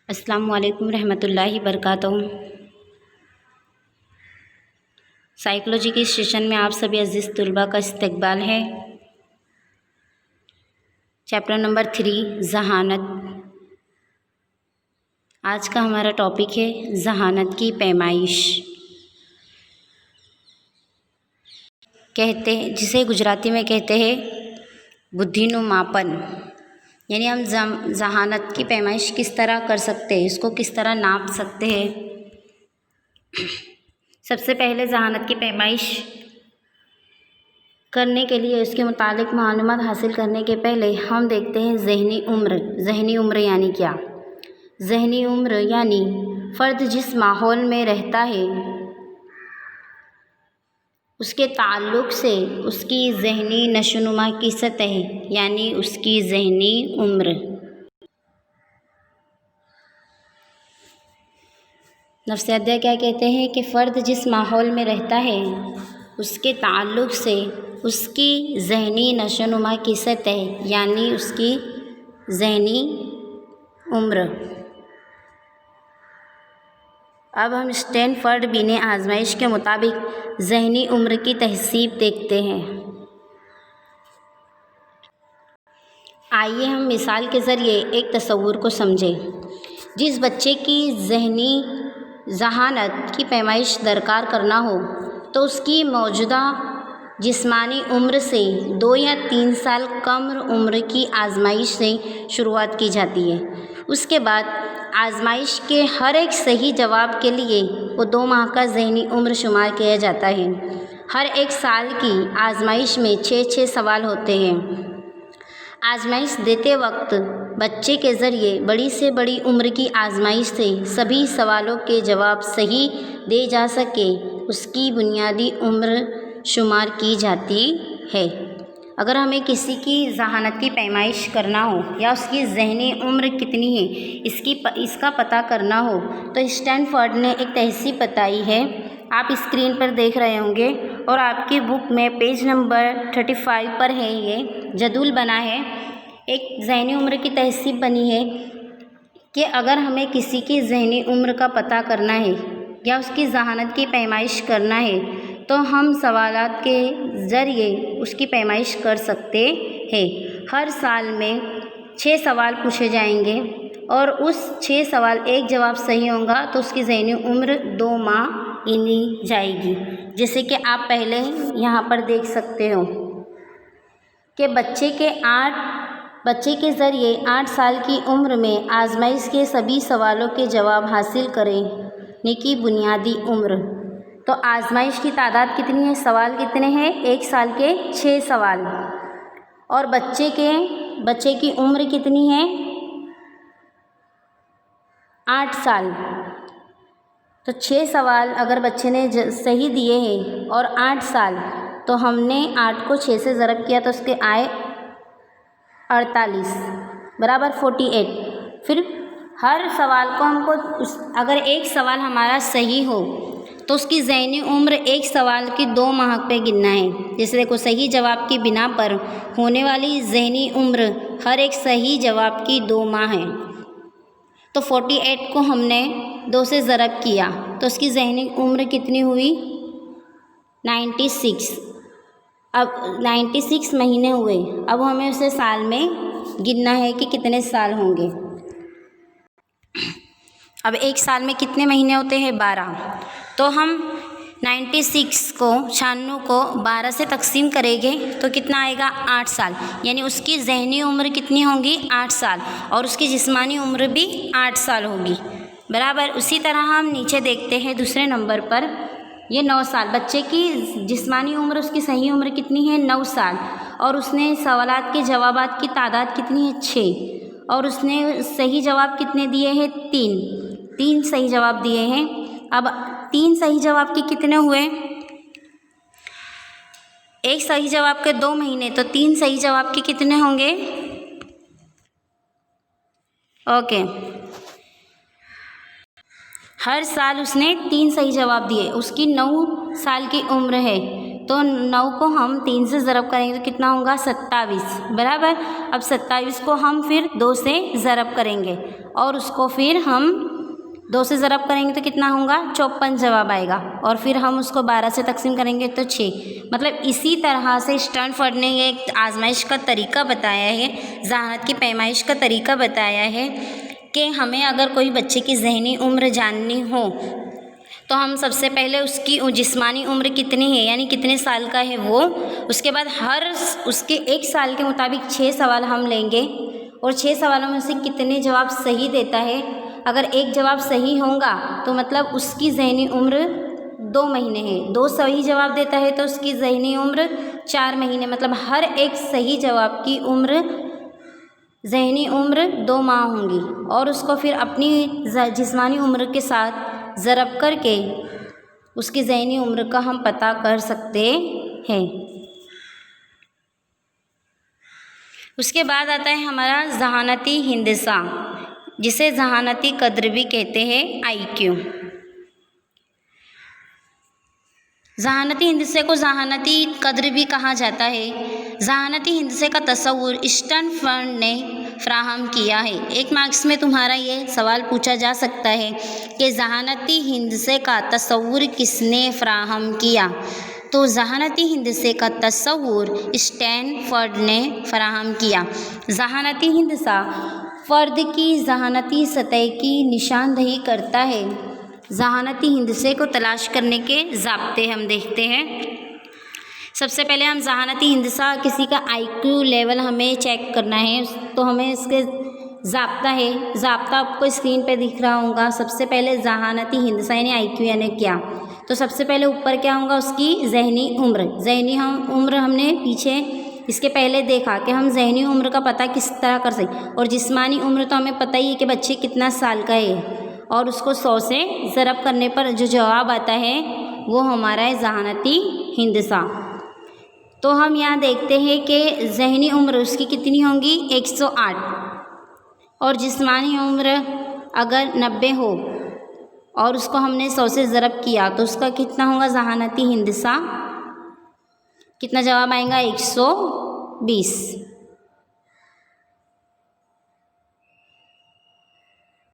अस्सलामु अलैकुम रहमतुल्लाहि बरकातहू। साइकोलॉजी के सेशन में आप सभी अजीज़ तुलबा का इस्तकबाल है। Chapter number 3 ज़हानत। आज का हमारा टॉपिक है ज़हानत की पैमाइश। कहते हैं जिसे गुजराती में कहते हैं बुद्धिनु मापन, यानी हम ज़हानत की पैमाइश किस तरह कर सकते हैं, इसको किस तरह नाप सकते हैं। सबसे पहले ज़हानत की पैमाइश करने के लिए उसके मुतालिक मालूमात हासिल करने के पहले हम देखते हैं ज़हनी उम्र। ज़हनी उम्र यानी क्या? ज़हनी उम्र यानी फ़र्द जिस माहौल में रहता है उसके ताल्लुक़ से उसकी ज़हनी नशोनुमा की सतह यानी उसकी ज़हनी उम्र। नफ्सियात क्या कहते हैं कि फ़र्द जिस माहौल में रहता है उसके ताल्लुक़ से उसकी ज़हनी नशोनुमा की सतह यानी उसकी ज़हनी उम्र। अब हम स्टैनफोर्ड बीने आजमाइश के मुताबिक ज़हनी उम्र की तहसीब देखते हैं। आइए हम मिसाल के ज़रिए एक तस्वुर को समझें। जिस बच्चे की ज़हनी ज़हानत की पैमाइश दरकार करना हो तो उसकी मौजूदा जिस्मानी उम्र से 2 या 3 साल कम उम्र की आजमाइश से शुरुआत की जाती है। उसके बाद आजमाइश के हर एक सही जवाब के लिए वो 2 माह का ज़हनी उम्र शुमार किया जाता है। हर एक साल की आजमाइश में 6 सवाल होते हैं। आजमाइश देते वक्त बच्चे के ज़रिए बड़ी से बड़ी उम्र की आजमाइश से सभी सवालों के जवाब सही दे जा सके उसकी बुनियादी उम्र शुमार की जाती है। अगर हमें किसी की ज़हानत की पैमाइश करना हो या उसकी ज़हनी उम्र कितनी है इसका पता करना हो तो स्टैनफोर्ड ने एक तहसीब बताई है। आप स्क्रीन पर देख रहे होंगे और आपकी बुक में पेज नंबर 35 पर है। ये जदूल बना है, एक ज़हनी उम्र की तहसीब बनी है कि अगर हमें किसी की ज़हनी उम्र का पता करना है या उसकी ज़हानत की पैमाइश करना है तो हम सवालात के ज़रिए उसकी पैमाइश कर सकते हैं। हर साल में 6 सवाल पूछे जाएंगे और उस 6 सवाल एक जवाब सही होगा तो उसकी ज़हनी उम्र 2 माह गिनी जाएगी। जैसे कि आप पहले यहाँ पर देख सकते हो कि बच्चे के ज़रिए 8 साल की उम्र में आजमाइश के सभी सवालों के जवाब हासिल करने की बुनियादी उम्र। तो आजमाइश की तादाद कितनी है, सवाल कितने हैं? 1 साल के 6 सवाल। और बच्चे की उम्र कितनी है? 8 साल। तो 6 सवाल अगर बच्चे ने सही दिए हैं और 8 साल, तो हमने 8 को 6 से ज़रब किया तो उसके आए 48 बराबर 48। फिर हर सवाल को हमको अगर एक सवाल हमारा सही हो तो उसकी ज़हनी उम्र एक सवाल की 2 माह पे गिनना है। जैसे देखो, सही जवाब की बिना पर होने वाली ज़हनी उम्र हर एक सही जवाब की 2 माह है। तो 48 को हमने 2 से ज़रब किया तो उसकी ज़हनी उम्र कितनी हुई? 96। अब 96 महीने हुए। अब हमें उसे साल में गिनना है कि कितने साल होंगे। अब एक साल में कितने महीने होते हैं? 12। तो हम 96 को 96 को 12 से तकसीम करेंगे तो कितना आएगा? 8 साल। यानी उसकी ज़हनी उम्र कितनी होगी? 8 साल। और उसकी जिस्मानी उम्र भी 8 साल होगी बराबर। उसी तरह हम नीचे देखते हैं दूसरे नंबर पर, ये 9 साल। बच्चे की जिस्मानी उम्र, उसकी सही उम्र कितनी है? 9 साल। और उसने सवालात के जवाबात की तादाद कितनी है? 6। और उसने सही जवाब कितने दिए हैं? 3 सही जवाब दिए हैं। अब 3 सही जवाब के कितने हुए? एक सही जवाब के 2 महीने, तो 3 सही जवाब के कितने होंगे? ओके, हर साल उसने 3 सही जवाब दिए। उसकी 9 साल की उम्र है तो 9 को हम 3 से ज़रब करेंगे तो कितना होगा 27 बराबर। अब 27 को हम फिर 2 से ज़रब करेंगे और उसको फिर हम 2 से ज़रब करेंगे तो कितना होगा 54 जवाब आएगा। और फिर हम उसको 12 से तकसीम करेंगे तो 6। मतलब इसी तरह से स्टैनफोर्ड ने ये एक आजमाइश का तरीका बताया है, ज़हानत की पैमाइश का तरीका बताया है कि हमें अगर कोई बच्चे की ज़हनी उम्र जाननी हो तो हम सबसे पहले उसकी जिस्मानी उम्र कितनी है यानी कितने साल का है वो, उसके बाद हर उसके 1 साल के मुताबिक 6 सवाल हम लेंगे और 6 सवालों में से कितने जवाब सही देता है। अगर 1 जवाब सही होगा तो मतलब उसकी ज़हनी उम्र 2 महीने है, 2 सही जवाब देता है तो उसकी ज़हनी उम्र 4 महीने, मतलब हर एक सही जवाब की उम्र ज़हनी उम्र 2 माह होंगी। और उसको फिर अपनी जिस्मानी उम्र के साथ ज़रब करके उसकी ज़हनी उम्र का हम पता कर सकते हैं। उसके बाद आता है हमारा ज़हानती हिंदसा, जिसे ज़हानती कद्र भी कहते हैं, IQ। ज़हानती हिंदसे को ज़हानती कद्र भी कहा जाता है। ज़हानती हिंदसे का तस्वुर स्टैनफोर्ड ने फ़राहम किया है। 1 मार्क्स में तुम्हारा ये सवाल पूछा जा सकता है कि ज़हानती हिंदसे का तस्वुर किसने फ़राहम किया। तो ज़हानती हिंदसे का तस्वुर स्टैनफोर्ड ने फ़राहम किया। ज़हानती हिंदसा फ़र्द की ज़हानती सतह की निशानदही करता है। ज़हानती हिंदसे को तलाश करने के ज़ाब्ते हम देखते हैं। सबसे पहले हम ज़हानती हिंदसा किसी का IQ लेवल हमें चेक करना है, तो हमें इसके ज़ाब्ता है, ज़ाब्ता आपको स्क्रीन पे दिख रहा होगा। सबसे पहले ज़हानती हिंदसा यानी IQ यानी क्या, तो सबसे पहले ऊपर क्या होगा उसकी ज़हनी उम्र। ज़हनी उम्र हमने पीछे इसके पहले देखा कि हम ज़हनी उम्र का पता किस तरह कर सकते, और जिस्मानी उम्र तो हमें पता ही है कि बच्चे कितना साल का है, और उसको 100 से ज़रब करने पर जो जवाब आता है वो हमारा है ज़हानती हिंदसा। तो हम यहाँ देखते हैं कि ज़हनी उम्र उसकी कितनी होंगी 108, और जिस्मानी उम्र अगर 90 हो और उसको हमने 100 से ज़रब किया तो उसका कितना होगा ज़हानती हिंदसा, कितना जवाब आएगा 120।